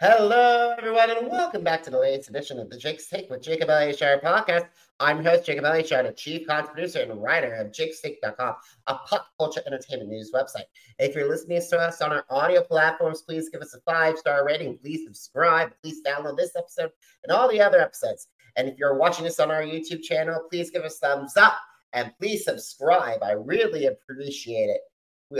Hello, everyone, and welcome back to the latest edition of the Jake's Take with Jacob Elyachar Podcast. I'm your host, Jacob Elyachar, the chief content producer and writer of jakestake.com, a pop culture entertainment news website. If you're listening to us on our audio platforms, please give us a 5-star rating. Please subscribe. Please download this episode and all the other episodes. And if you're watching us on our YouTube channel, please give us thumbs up and please subscribe. I really appreciate it.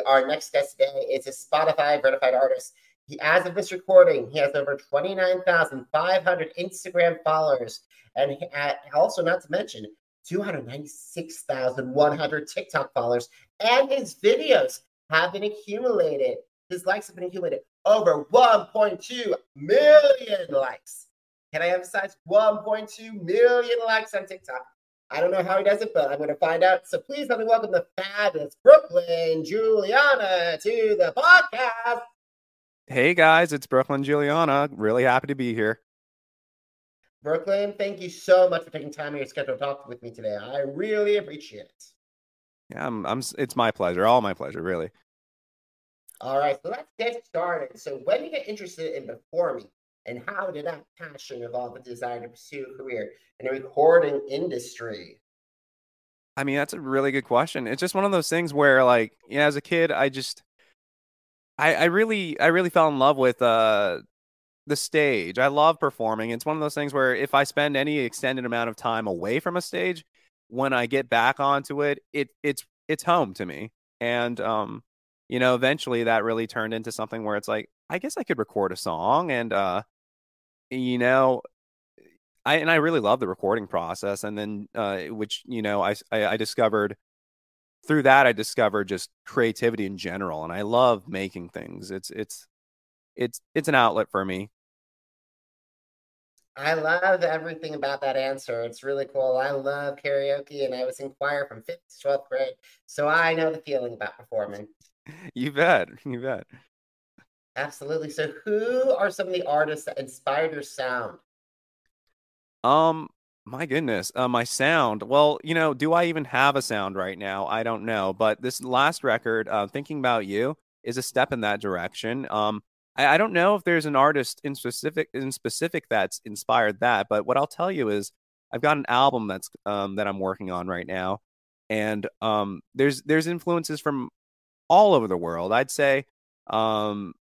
Our next guest today is a Spotify verified artist. As of this recording, he has over 29,500 Instagram followers, and also, not to mention, 296,100 TikTok followers, and his videos have been accumulated. His likes have been accumulated over 1.2 million likes. Can I emphasize 1.2 million likes on TikTok? I don't know how he does it, but I'm going to find out. So please let me welcome the fabulous Brooklyn Juliana to the podcast. Hey guys, it's Brooklyn Juliana. Really happy to be here. Brooklyn, thank you so much for taking time in your schedule to talk with me today. I really appreciate it. Yeah, it's my pleasure. All my pleasure, really. All right, so let's get started. So when did you get interested in performing, and how did that passion evolve with desire to pursue a career in the recording industry? I mean, that's a really good question. It's just one of those things where, like, as a kid, I really fell in love with the stage. I love performing. It's one of those things where if I spend any extended amount of time away from a stage, when I get back onto it, it's home to me. And eventually that really turned into something where it's like, I guess I could record a song, and I really love the recording process. And then which I discovered through that, I discovered just creativity in general, and I love making things. It's an outlet for me. I love everything about that answer. It's really cool. I love karaoke, and I was in choir from 5th to 12th grade, so I know the feeling about performing. You bet. Absolutely. So who are some of the artists that inspired your sound? My goodness, my sound. Well, do I even have a sound right now? I don't know, but this last record, Thinking About You, is a step in that direction. I don't know if there's an artist in specific that's inspired that, but what I'll tell you is I've got an album that I'm working on right now, and there's influences from all over the world. I'd say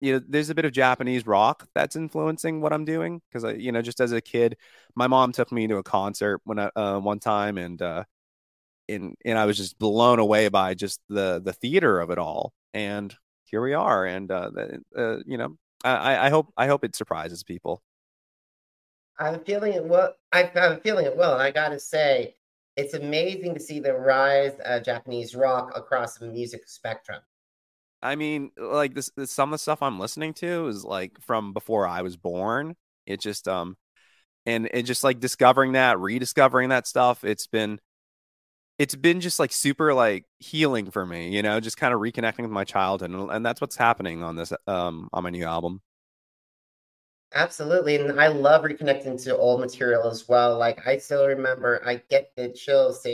there's a bit of Japanese rock that's influencing what I'm doing, because just as a kid, my mom took me to a concert one time, and I was just blown away by just the theater of it all. And here we are, and I hope it surprises people. I'm feeling it. Well, I'm feeling it well, and I gotta say, it's amazing to see the rise of Japanese rock across the music spectrum. I mean, like this some of the stuff I'm listening to is like from before I was born. It just and it just like rediscovering that stuff. It's been just like super like healing for me, just kind of reconnecting with my childhood, and that's what's happening on this on my new album. Absolutely, and I love reconnecting to old material as well. Like I still remember, I get the chills.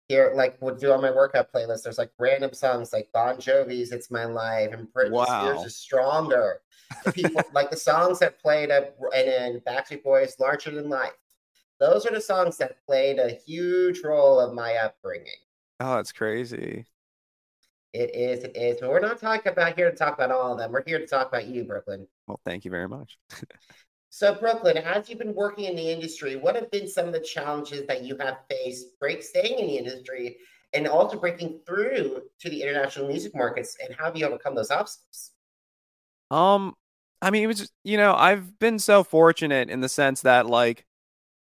Here, like would do on my workout playlist. There's like random songs like Bon Jovi's "It's My Life" and Britney Spears' Wow. "Is Stronger." The people like the songs that played and then Backstreet Boys' "Larger Than Life." Those are the songs that played a huge role of my upbringing. Oh, that's crazy. It is. But we're not here to talk about all of them. We're here to talk about you, Brooklyn. Well, thank you very much. So, Brooklyn, as you've been working in the industry, what have been some of the challenges that you have faced staying in the industry and also breaking through to the international music markets, and how have you overcome those obstacles? I mean, it was just, I've been so fortunate in the sense that like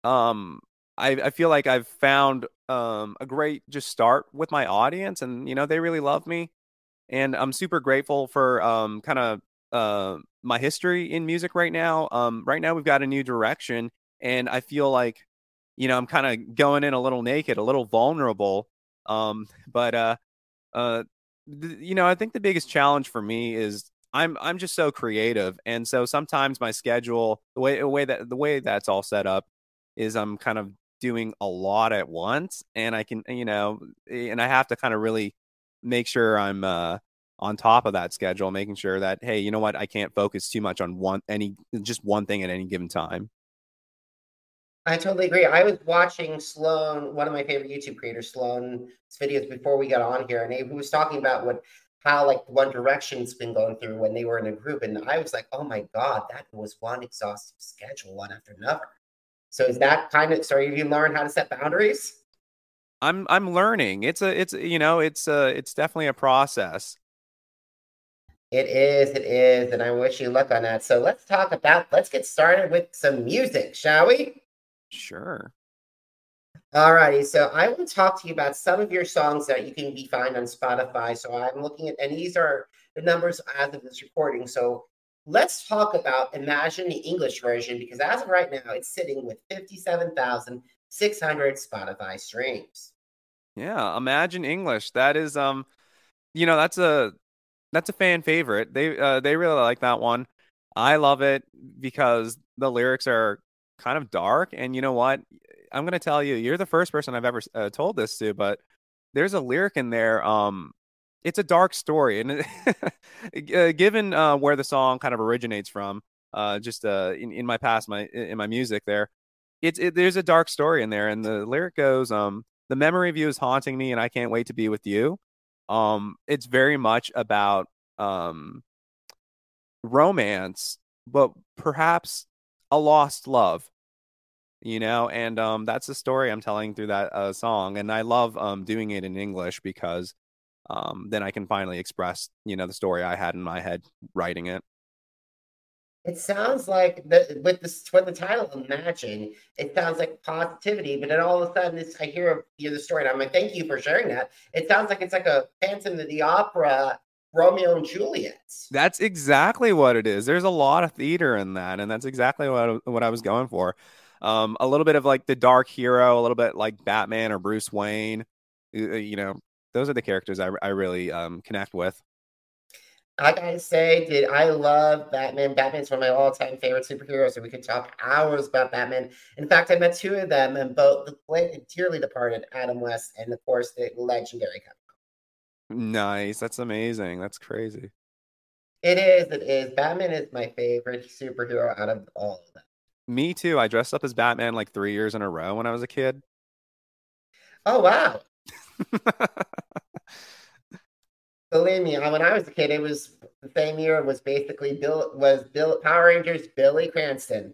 I feel like I've found a great just start with my audience, and they really love me, and I'm super grateful for kind of my history in music right now. Right now we've got a new direction, and I feel like I'm kind of going in a little naked, a little vulnerable. But I think the biggest challenge for me is I'm just so creative, and so sometimes my schedule, the way that's all set up, is I'm kind of doing a lot at once, and I can and I have to kind of really make sure I'm on top of that schedule, making sure that, hey, you know what, I can't focus too much on just one thing at any given time. I totally agree. I was watching Sloan, one of my favorite YouTube creators, Sloan's videos before we got on here, and he was talking about how like One Direction's been going through when they were in a group, and I was like, oh my God, that was one exhaustive schedule, one after another. So is that kind of, so have you learned how to set boundaries? I'm learning. It's definitely a process. It is, and I wish you luck on that. So let's get started with some music, shall we? Sure. Alrighty, so I want to talk to you about some of your songs that you can be found on Spotify. So I'm looking at, and these are the numbers as of this recording. So let's talk about Imagine the English version, because as of right now, it's sitting with 57,600 Spotify streams. Yeah, Imagine English. That is that's a fan favorite. They really like that one. I love it because the lyrics are kind of dark, and you know what? I'm gonna tell you, you're the first person I've ever told this to, but there's a lyric in there. It's a dark story, and given where the song kind of originates from, just in my past, in my music, there's a dark story in there, and the lyric goes, the memory of you is haunting me, and I can't wait to be with you. It's very much about romance, but perhaps a lost love, and that's the story I'm telling through that song. And I love doing it in English because then I can finally express, the story I had in my head writing it. It sounds like with the title Imagine, it sounds like positivity, but then all of a sudden I hear the story, and I'm like, thank you for sharing that. It sounds like it's like a Phantom of the Opera, Romeo and Juliet. That's exactly what it is. There's a lot of theater in that, and that's exactly what I was going for. A little bit of like the dark hero, a little bit like Batman or Bruce Wayne. Those are the characters I really connect with. I gotta say, I love Batman. Batman's one of my all-time favorite superheroes, and we could talk hours about Batman. In fact, I met two of them, and both the late and dearly departed Adam West, and of course the legendary Kevin. Nice. That's amazing. That's crazy. It is. It is. Batman is my favorite superhero out of all of them. Me too. I dressed up as Batman like 3 years in a row when I was a kid. Oh wow! Believe me, when I was a kid, it was the same year. It was basically Bill Power Rangers Billy Cranston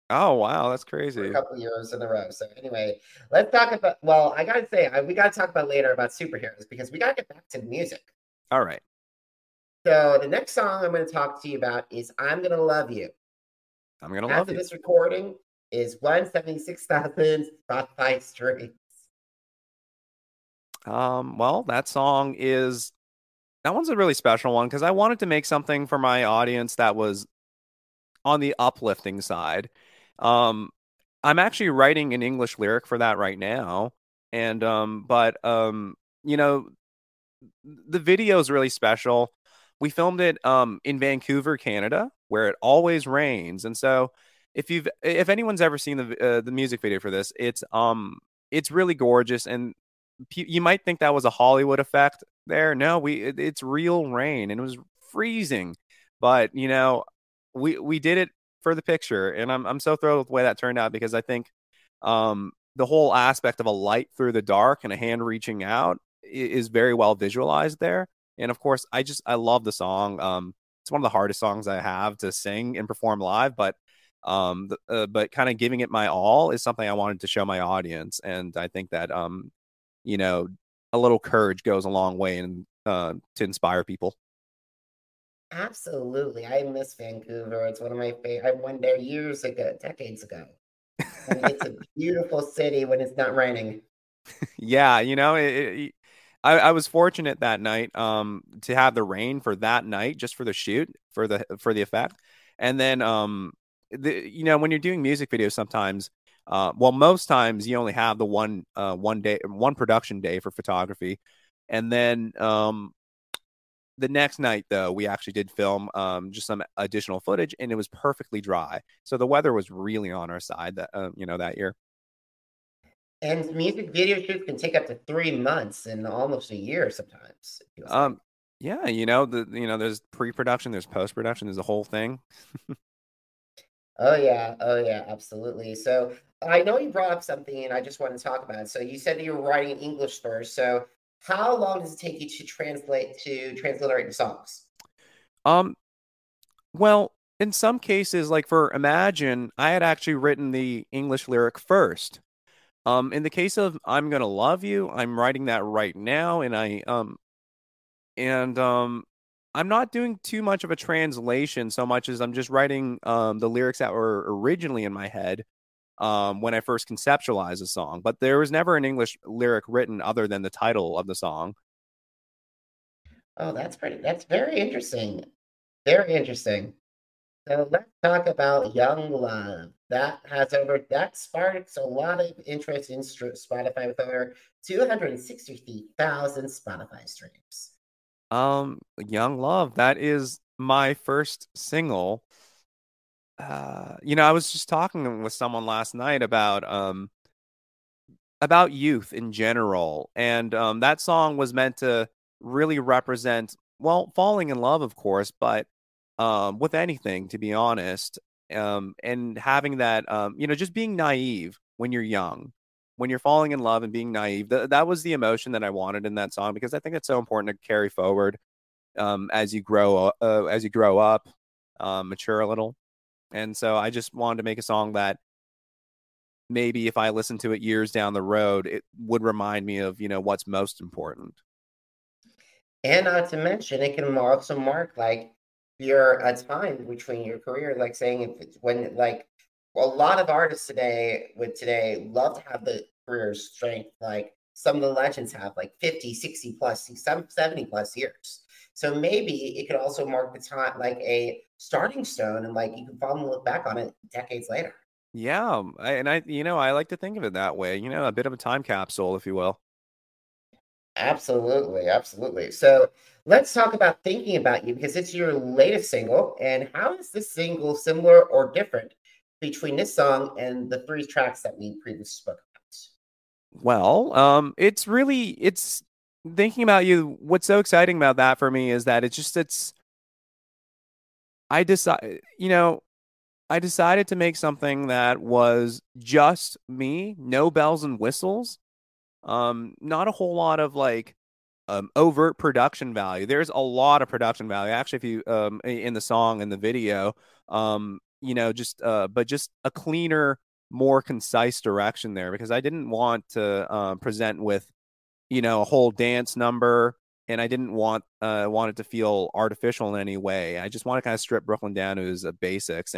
Oh wow, that's for a crazy. couple years in a row. So anyway, let's talk about. Well, I gotta say, we gotta talk about later about superheroes because we gotta get back to music. All right. So the next song I'm going to talk to you about is "I'm Gonna Love You." I'm gonna love After you. this recording is 176,000 Spotify streams. Well, that one's a really special one because I wanted to make something for my audience that was on the uplifting side. Um, I'm actually writing an English lyric for that right now. And but you know, the video is really special. We filmed it in Vancouver, Canada, where it always rains. And so if anyone's ever seen the music video for this, it's really gorgeous, and you might think that was a Hollywood effect there. No, it's real rain, and it was freezing. But we did it for the picture, and I'm so thrilled with the way that turned out because I think the whole aspect of a light through the dark and a hand reaching out is very well visualized there. And of course, I love the song. It's one of the hardest songs I have to sing and perform live, but but kind of giving it my all is something I wanted to show my audience, and I think that you know, a little courage goes a long way and to inspire people. Absolutely. I miss Vancouver. It's one of my favorite. I went there years ago, decades ago. And it's a beautiful city when it's not raining. Yeah, I was fortunate that night to have the rain for that night just for the shoot for the effect. And then when you're doing music videos sometimes most times you only have the one production day for photography. And then the next night though we actually did film just some additional footage, and it was perfectly dry. So the weather was really on our side that year. And music video shoots can take up to 3 months and almost a year sometimes, it feels like. Yeah, there's pre-production, there's post-production, there's the whole thing. Oh yeah, absolutely. So I know you brought up something, and I just want to talk about it. So you said that you were writing English first. So how long does it take you to transliterate the songs? Um, well, in some cases, like for Imagine, I had actually written the English lyric first. In the case of I'm Gonna Love You, I'm writing that right now, and I'm not doing too much of a translation so much as I'm just writing the lyrics that were originally in my head when I first conceptualized the song. But there was never an English lyric written other than the title of the song. Oh, that's very interesting. Very interesting. So let's talk about Young Love. That sparks a lot of interest in Spotify with over 263,000 Spotify streams. Young Love, that is my first single. I was just talking with someone last night about youth in general, and that song was meant to really represent, well, falling in love, of course, but with anything, to be honest, and having that, just being naive when you're young, when you're falling in love and being naive. That was the emotion that I wanted in that song because I think it's so important to carry forward as you grow up, mature a little. And so I just wanted to make a song that maybe if I listened to it years down the road, it would remind me of, what's most important. And not to mention, it can also mark like your a time between your career, like saying if it's when like a lot of artists today love to have the career strength like some of the legends have like 50, 60 plus, some 70 plus years. So maybe it could also mark the time like a starting stone and like you can finally look back on it decades later. Yeah, I like to think of it that way, a bit of a time capsule, if you will. Absolutely, absolutely. So let's talk about Thinking About You because it's your latest single. And how is this single similar or different between this song and the three tracks that we previously spoke about? Well, it's thinking about you. What's so exciting about that for me is that I decide, I decided to make something that was just me, no bells and whistles. Not a whole lot of like overt production value. There's a lot of production value actually if you in the song and the video. Just but just a cleaner, more concise direction there because I didn't want to present with, a whole dance number, and I didn't want it to feel artificial in any way. I just want to kind of strip Brooklyn down to its basics,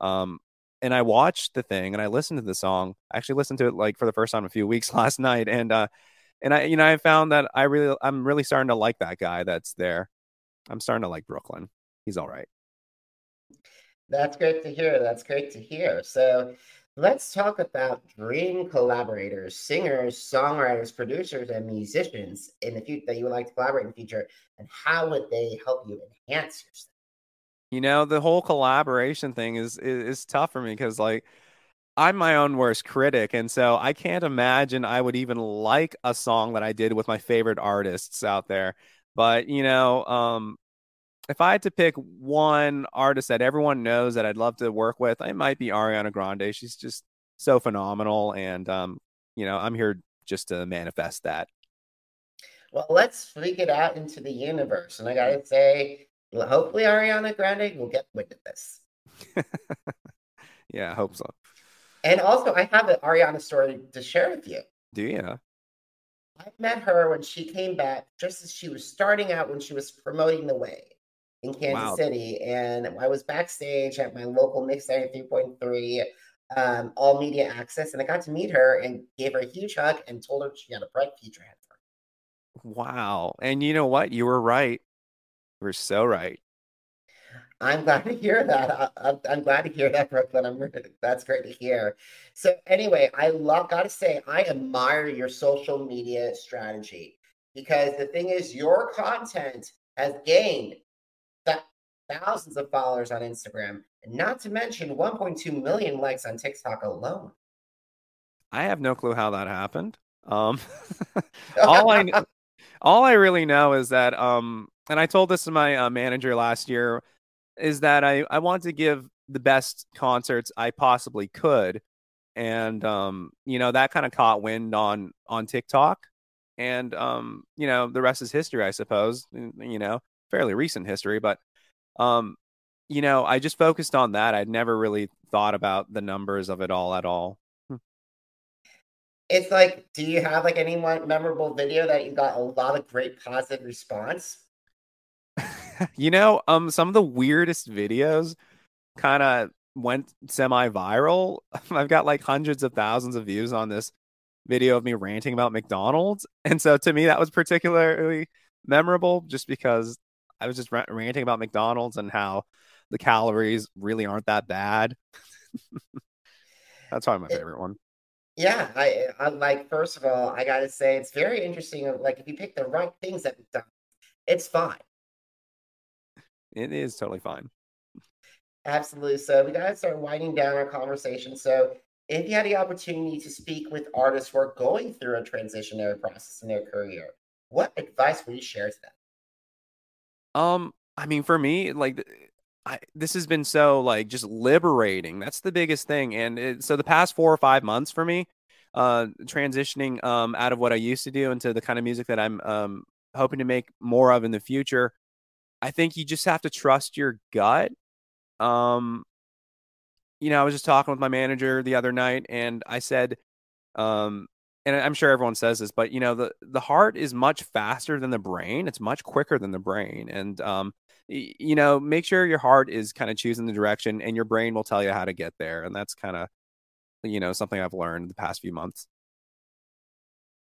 um and I watched the thing and I listened to the song. I actually listened to it like for the first time a few weeks last night, and I found that I'm really starting to like that guy that's there. I'm starting to like Brooklyn. He's all right. That's great to hear. That's great to hear. So let's talk about dream collaborators, singers, songwriters, producers, and musicians in the future that you would like to collaborate in the future, and how would they help you enhance yourself? The whole collaboration thing is tough for me because like I'm my own worst critic, and so I can't imagine I would even like a song that I did with my favorite artists out there. But if I had to pick one artist that everyone knows that I'd love to work with, it might be Ariana Grande. She's just so phenomenal, and I'm here just to manifest that. Well, let's freak it out into the universe. And I gotta say, well, hopefully Ariana Grande will get wind of this. Yeah, I hope so. And also, I have an Ariana story to share with you. Do you? I met her when she came back, just as she was starting out when she was promoting The Way in Kansas Wow. City. And I was backstage at my local Mix 93.3 all media access. And I got to meet her and gave her a huge hug and told her she had a bright future ahead of her. Wow. And you know what? You were right. You were so right. I'm glad to hear that. I'm glad to hear that, Brooklyn. That's great to hear. So anyway, gotta say, I admire your social media strategy because the thing is, your content has gained thousands of followers on Instagram, and not to mention 1.2 million likes on TikTok alone. I have no clue how that happened. All I all I really know is that and I told this to my manager last year, is that I want to give the best concerts I possibly could. And that kind of caught wind on TikTok. And the rest is history, I suppose. Fairly recent history, but um I just focused on that. I'd never really thought about the numbers of it all at all. It's like, do you have like any one memorable video that you got a lot of great positive response? Some of the weirdest videos kind of went semi-viral. I've got like hundreds of thousands of views on this video of me ranting about McDonald's. And so to me, that was particularly memorable just because I was just ranting about McDonald's and how the calories really aren't that bad. That's probably my favorite one. Yeah, I like, first of all, I gotta say it's very interesting. Like, if you pick the right things at McDonald's, it's fine. It is totally fine. Absolutely. So we gotta start winding down our conversation. So if you had the opportunity to speak with artists who are going through a transitionary process in their career, what advice would you share to them? I mean, for me, like, this has been so like just liberating. That's the biggest thing. And so the past 4 or 5 months for me, transitioning out of what I used to do into the kind of music that I'm hoping to make more of in the future. I think you just have to trust your gut. I was just talking with my manager the other night, and I said, and I'm sure everyone says this, but the heart is much faster than the brain. It's much quicker than the brain, and make sure your heart is kind of choosing the direction, and your brain will tell you how to get there. And that's kind of something I've learned the past few months.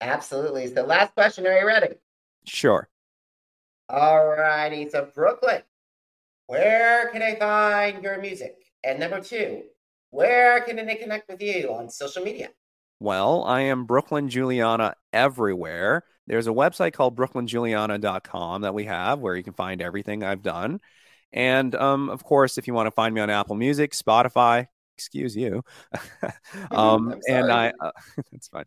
Absolutely. So last question, are you ready? Sure. All righty. So Brooklyn, where can I find your music? And number two, where can they connect with you on social media? Well, I am Brooklyn Juliana everywhere. There's a website called brooklynjuliana.com that we have where you can find everything I've done. And of course, if you want to find me on Apple Music, Spotify, excuse you. I'm sorry. That's fine.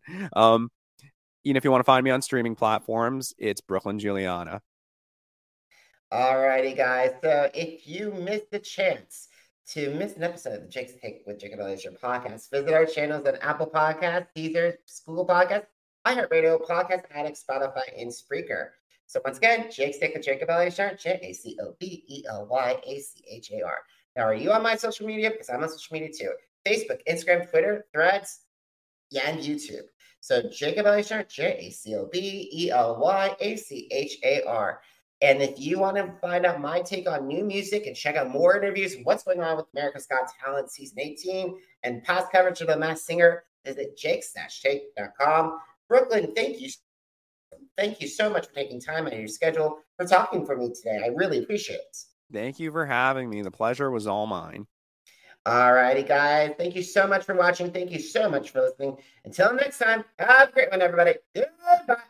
If you want to find me on streaming platforms, it's Brooklyn Juliana. All righty, guys. So if you missed the chance to miss an episode of the Jake's Take with Jacob Elyachar Podcast, visit our channels on Apple Podcasts, Deezer, Google Podcasts, iHeartRadio, Podcast Addict, Spotify, and Spreaker. So once again, Jake's Take with Jacob Elyachar, JACOBELYACHAR. Now, are you on my social media? Because I'm on social media too. Facebook, Instagram, Twitter, Threads, and YouTube. So Jacob Elyachar, JACOBELYACHAR. And if you want to find out my take on new music and check out more interviews, what's going on with America's Got Talent Season 18, and past coverage of The Masked Singer, visit jake-take.com. Brooklyn, thank you. Thank you so much for taking time out of your schedule for talking for me today. I really appreciate it. Thank you for having me. The pleasure was all mine. All righty, guys. Thank you so much for watching. Thank you so much for listening. Until next time, have a great one, everybody. Goodbye.